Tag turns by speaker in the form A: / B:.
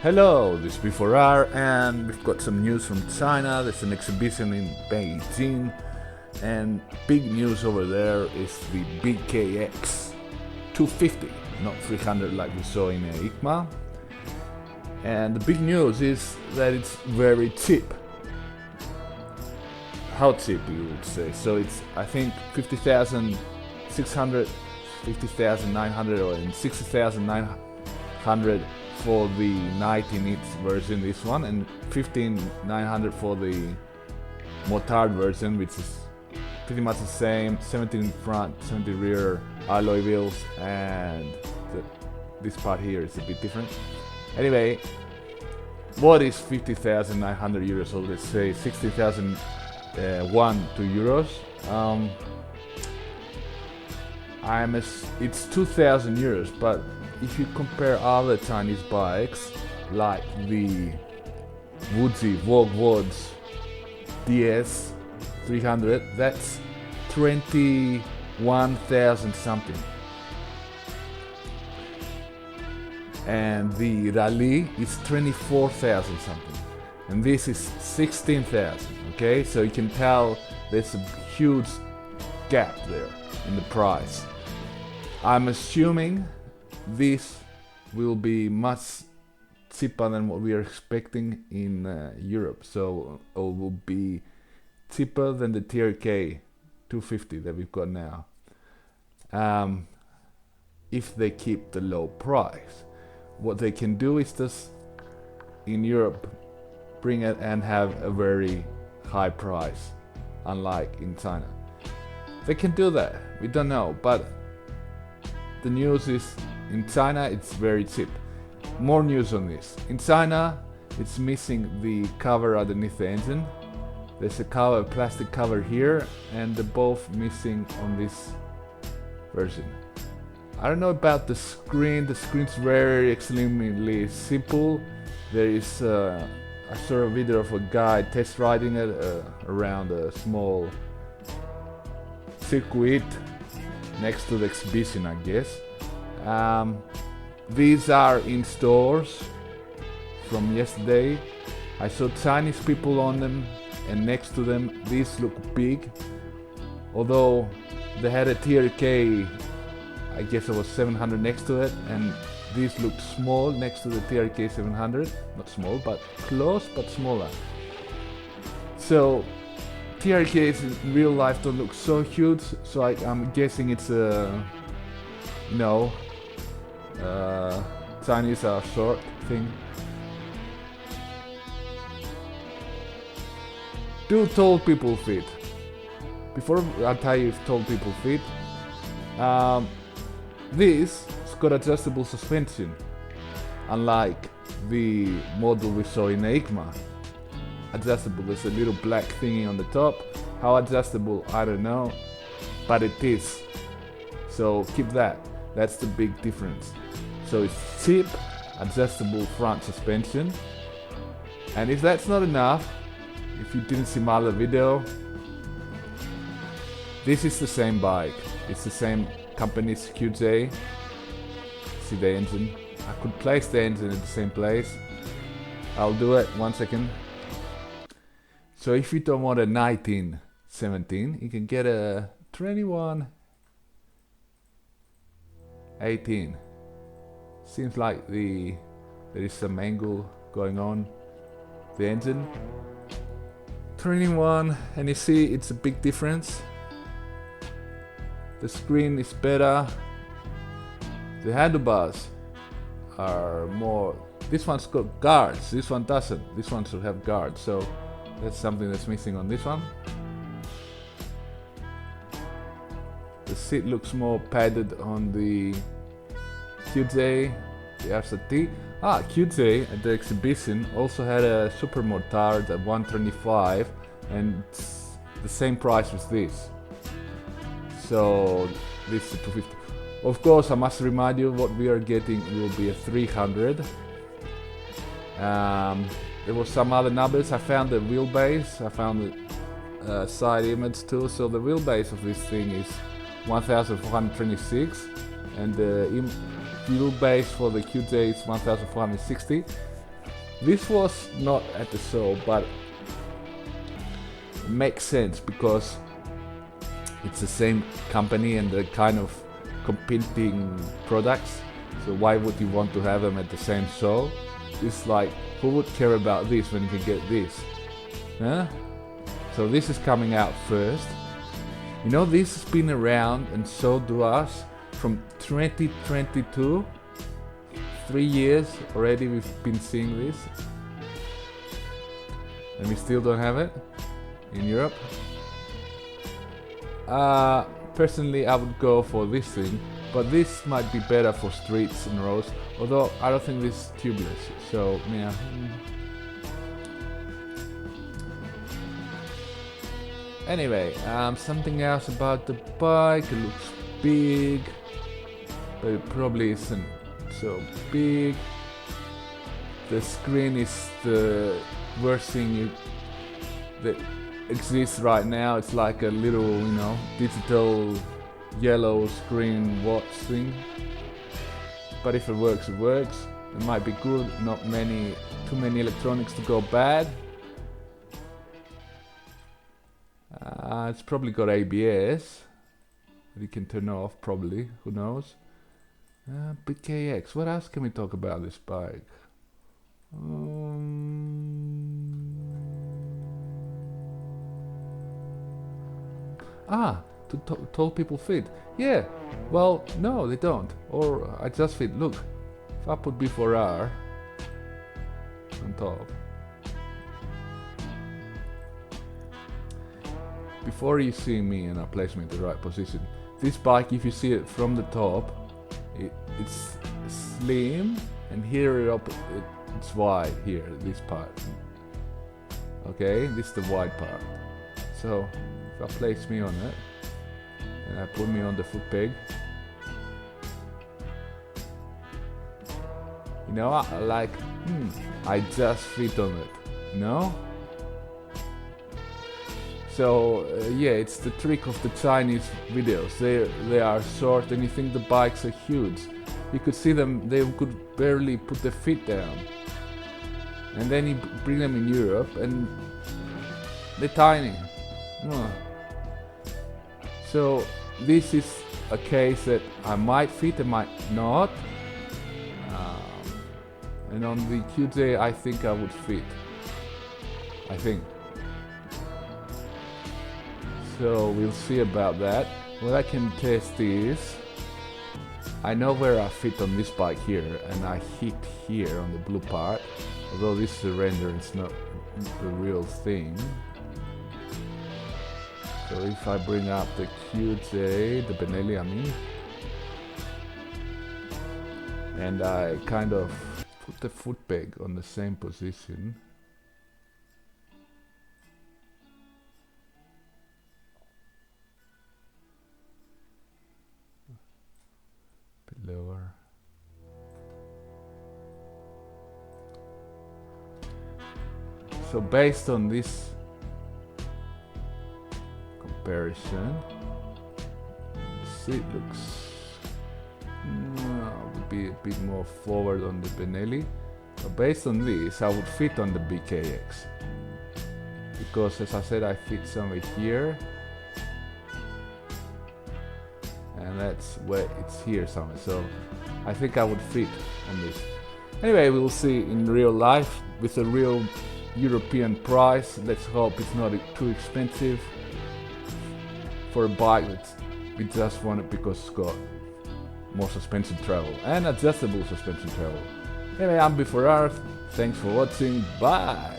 A: Hello, this is B4R, and we've got some news from China. There's an exhibition in Beijing, and big news over there is the BKX 250, not 300 like we saw in ICMA. And the big news is that it's very cheap. How cheap, you would say? So it's, I think, 50,600, 50,900, or 60,900 for the 19-inch version, this one, and 15,900 for the motard version, which is pretty much the same. 17 front, 17 rear alloy wheels, and this part here is a bit different. Anyway, what is 50,900 euros, or let's say 60,001 euros? It's 2,000 euros, but if you compare other Chinese bikes like the Wuji Volkswagen DS 300, that's 21,000 something, and the Rally is 24,000 something, and this is 16,000. Okay, so you can tell there's a huge gap there in the price. I'm assuming this will be much cheaper than what we are expecting in Europe, so it will be cheaper than the TRK 250 that we've got now, if they keep the low price. What they can do is just in Europe bring it and have a very high price, unlike in China. They can do that, we don't know, but the news is in China it's very cheap. More news on this. In China it's missing the cover underneath the engine. There's a cover, plastic cover here, and they're both missing on this version. I don't know about the screen. The screen's very extremely simple. There is I saw a video of a guy test riding it around a small circuit next to the exhibition, I guess. These are in stores from yesterday. I saw Chinese people on them, and next to them these look big, although they had a TRK, I guess it was 700 next to it, and these looked small next to the TRK 700. Not small, but close, but smaller. So TRKs in real life don't look so huge, so I'm guessing it's a Chinese are short thing. Do tall people fit? Before I tell you if tall people fit, this has got adjustable suspension, unlike the model we saw in ICMA. Adjustable, there's a little black thingy on the top. How adjustable, I don't know, but it is. So keep that. That's the big difference. So it's cheap, adjustable front suspension. And if that's not enough, if you didn't see my other video, this is the same bike. It's the same company's QJ. See the engine? I could place the engine in the same place. I'll do it, 1 second. So if you don't want a 1917, you can get a 2118. Seems like there is some angle going on the engine. 21, and you see it's a big difference. The screen is better. The handlebars are more. This one's got guards, this one doesn't. This one should have guards, so that's something that's missing on this one. The seat looks more padded on the QJ, the RCT. QJ at the exhibition also had a super motard at 125, and it's the same price as this. So this is 250. Of course, I must remind you what we are getting will be a 300. There was some other numbers. I found the wheelbase. I found the side image too. So the wheelbase of this thing is 1,426, and the wheelbase for the QJ is 1,460. This was not at the show, but it makes sense because it's the same company and they're kind of competing products. So why would you want to have them at the same show? It's like, who would care about this when you can get this? Huh? So this is coming out first. You know, this has been around and sold to us from 2022. 3 years already we've been seeing this. And we still don't have it in Europe. Personally, I would go for this thing, but this might be better for streets and roads, although I don't think this is tubeless, so yeah. Anyway, something else about the bike. It looks big, but it probably isn't so big. The screen is the worst thing that exists right now. It's like a little, you know, digital yellow screen watch thing. But if it works, it works. It might be good. Not too many electronics to go bad. It's probably got ABS that you can turn off, probably. Who knows? BKX. What else can we talk about this bike? Tall people fit. Yeah. Well, no, they don't. Or I just fit. Look, if I put B4R on top. Before you see me and I place me in the right position, this bike, if you see it from the top, it's slim, and here it's wide here, this part. Okay, this is the wide part. So if I place me on it and I put me on the foot peg, you know, I just fit on it, you know? So yeah, it's the trick of the Chinese videos. They are short and you think the bikes are huge. You could see them, they could barely put their feet down. And then you bring them in Europe and they're tiny. So this is a case that I might fit, I might not. And on the QJ I think I would fit. I think. So we'll see about that. What I can test is, I know where I fit on this bike here, and I hit here on the blue part. Although this is a render, it's not the real thing. So if I bring up the QJ, the Benelli I mean, and I kind of put the foot peg on the same position. Lower. So based on this comparison, the seat looks would be a bit more forward on the Benelli. But based on this, I would fit on the BKX because, as I said, I fit somewhere here. And that's where it's here somewhere, so I think I would fit on this. Anyway, we'll see in real life with a real European price. Let's hope it's not too expensive for a bike that we just want it because it's got more suspension travel and adjustable suspension travel. Anyway, I'm B4R. Thanks for watching. Bye.